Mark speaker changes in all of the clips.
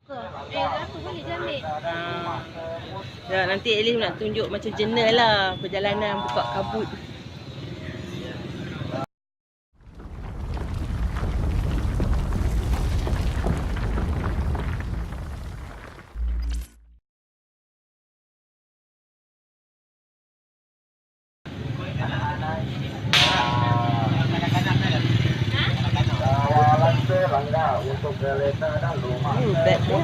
Speaker 1: Aku boleh je ambil.
Speaker 2: Ya, nanti Elif nak tunjuk macam jurnal lah perjalanan buka kabut. Bag dia.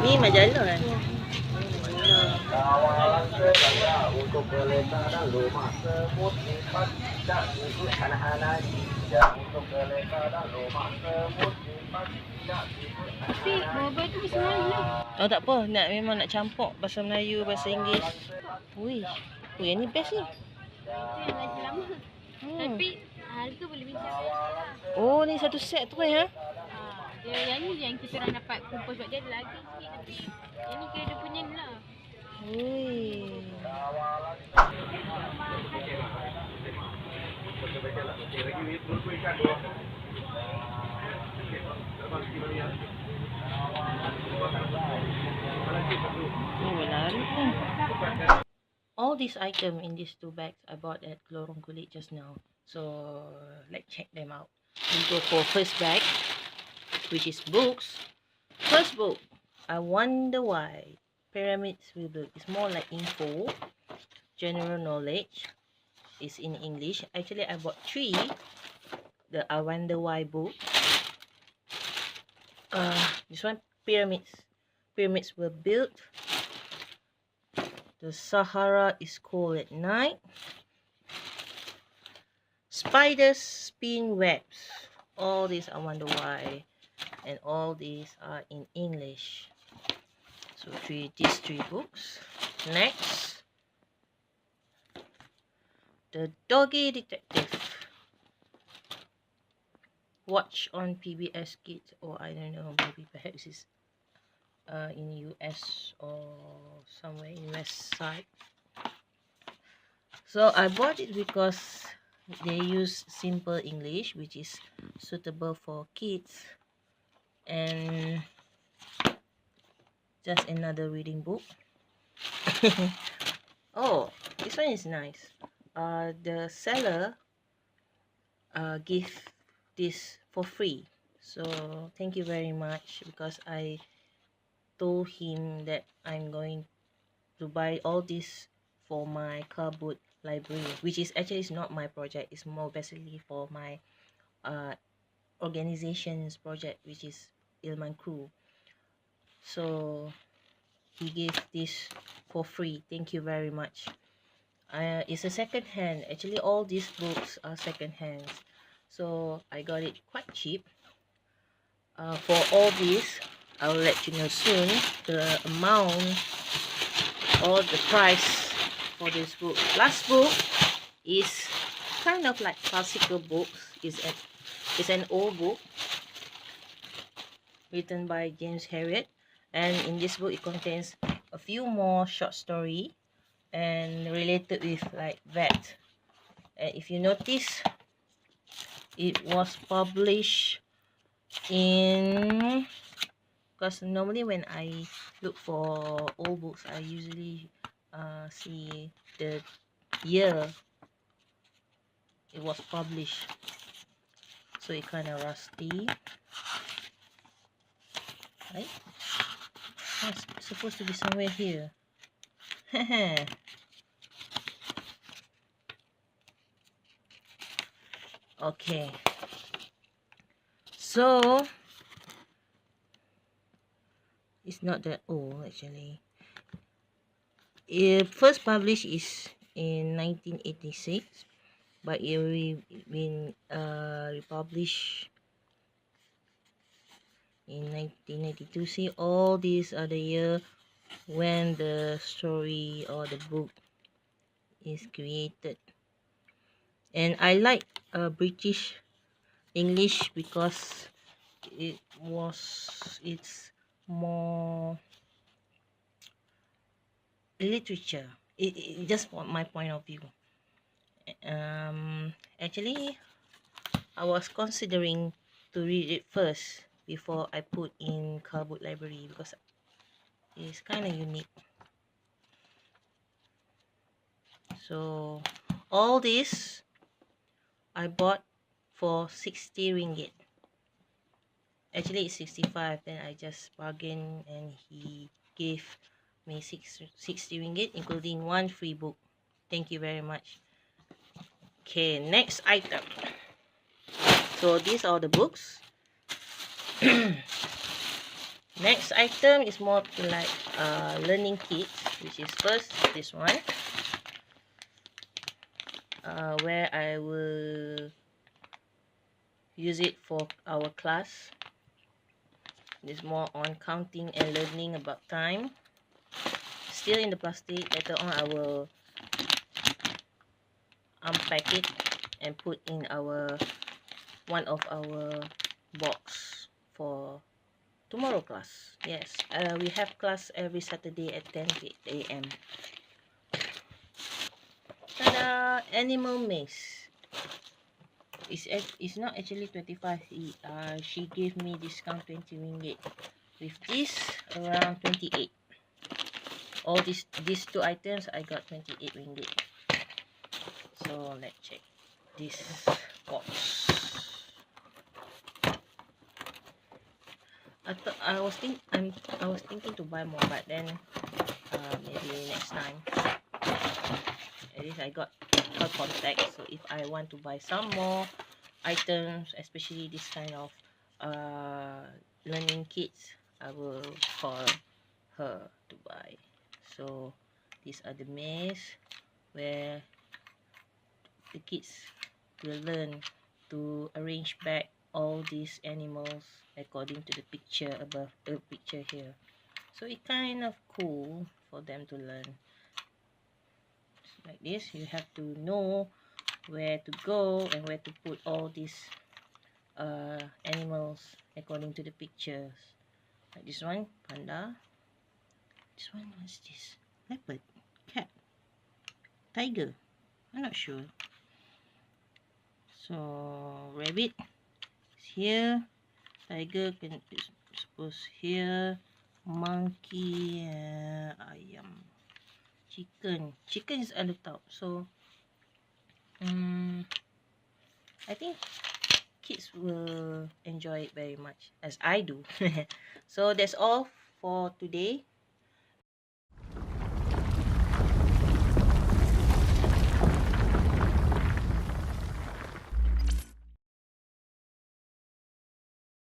Speaker 2: Ni majalah kan?
Speaker 3: Kawalan serangga untuk kereta dan rumah semut lipat tidak ikut anak-anak tidak untuk kereta dan rumah semut lipat tidak ikut
Speaker 1: Tapi bawah tu bahasa Melayu lah.
Speaker 2: Oh tak apa, nak memang nak campur bahasa Melayu, bahasa Inggeris. Ui, yang ni best ni.
Speaker 1: Itu yang lagi lama. Tapi harga boleh bincang lah.
Speaker 2: Oh, ni satu set tu ya?
Speaker 1: Yang ni yang kita orang dapat kumpul sebab dia ada lagi sikit. Tapi yang ni kira dia punya ni lah.
Speaker 2: Ui. All these items in these two bags I bought at Lorong Kulit just now. So let's check them out. We go for first bag, which is books. First book, I Wonder Why Pyramids We Built. It's more like info, general knowledge. It's in English. Actually, I bought 3. The I Wonder Why book. This one, pyramids. Pyramids were built. The Sahara is cold at night. Spiders spin webs. All these I Wonder Why. And all these are in English. So these three books. Next, The Doggy Detective. Watch on PBS Kids, or I don't know, maybe perhaps it's in US or somewhere in West side. So I bought it because they use simple English, which is suitable for kids, and just another reading book. Oh, this one is nice. The seller give this for free, so thank you very much, because I told him that I'm going to buy all this for my car boot library, which is actually is not my project. It's more basically for my organization's project, which is Ilman crew. So he gave this for free. Thank you very much. It's a second hand. Actually, all these books are second hands, so I got it quite cheap. For all these, I'll let you know soon the amount or the price for this book. Last book is kind of like classical books. It's an old book written by James Herriot, and in this book it contains a few more short story and related with like that. And if you notice, it was published in, because normally when I look for old books, I usually see the year it was published, so it kind of rusty, right? Oh, it's supposed to be somewhere here. Okay, so it's not that old actually. It first published is in 1986, but it been republished in 1992. See, all these are the year when the story or the book is created. And I like British English because it's more literature. It just my point of view. Actually, I was considering to read it first before I put in Car Book Library, because it's kind of unique. So all this I bought for 60 ringgit. Actually it's 65, then I just bargained and he gave me 60 ringgit, including one free book. Thank you very much. Okay, next item. So these are the books. Next item is more like learning kits, which is first this one, where I will use it for our class. This more on counting and learning about time. Still in the plastic. Later on I will unpack it and put in one of our box for tomorrow class. Yes, we have class every Saturday at 10 a.m. Ta-da! Animal maze. It's not actually 25. She gave me discount 20 ringgit. With this, around 28. All these two items I got 28 ringgit. So let's check this box. I was thinking to buy more, but then maybe next time. At least I got her contact, so if I want to buy some more items, especially this kind of learning kits, I will call her to buy. So these are the maze where the kids will learn to arrange back all these animals according to the picture above the picture here. So it's kind of cool for them to learn. Like this, you have to know where to go and where to put all these animals according to the pictures. Like this one, panda. This one, what's this? Leopard, cat, tiger. I'm not sure. So rabbit is here. Tiger can suppose here. Monkey, ayam. Chicken is looked out. So I think kids will enjoy it very much as I do. So that's all for today.